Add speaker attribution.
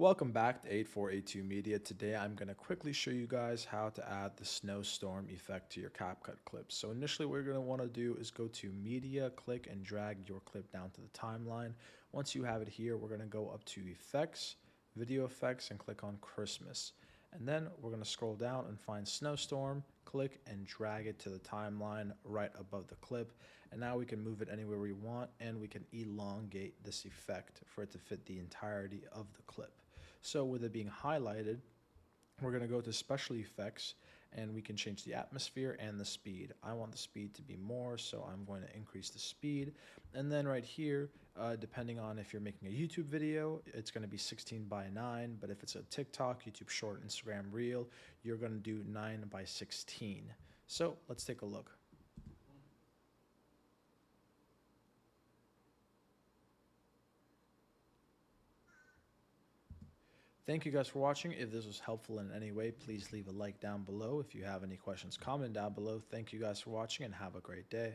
Speaker 1: Welcome back to 8482 Media. Today I'm going to quickly show you guys how to add the snowstorm effect to your CapCut clips. So initially what you're going to want to do is go to Media, click and drag your clip down to the timeline. Once you have it here, we're going to go up to Effects, Video Effects, and click on Christmas. And then we're going to scroll down and find Snowstorm, click and drag it to the timeline right above the clip. And now we can move it anywhere we want, and we can elongate this effect for it to fit the entirety of the clip. So with it being highlighted, we're going to go to Special Effects, and we can change the atmosphere and the speed. I want the speed to be more, so I'm going to increase the speed. And then right here, depending on if you're making a YouTube video, it's going to be 16:9, but if it's a TikTok, YouTube Short, Instagram Reel, you're going to do 9:16. So let's take a look. Thank you guys for watching. If this was helpful in any way, please leave a like down below. If you have any questions, comment down below. Thank you guys for watching and have a great day.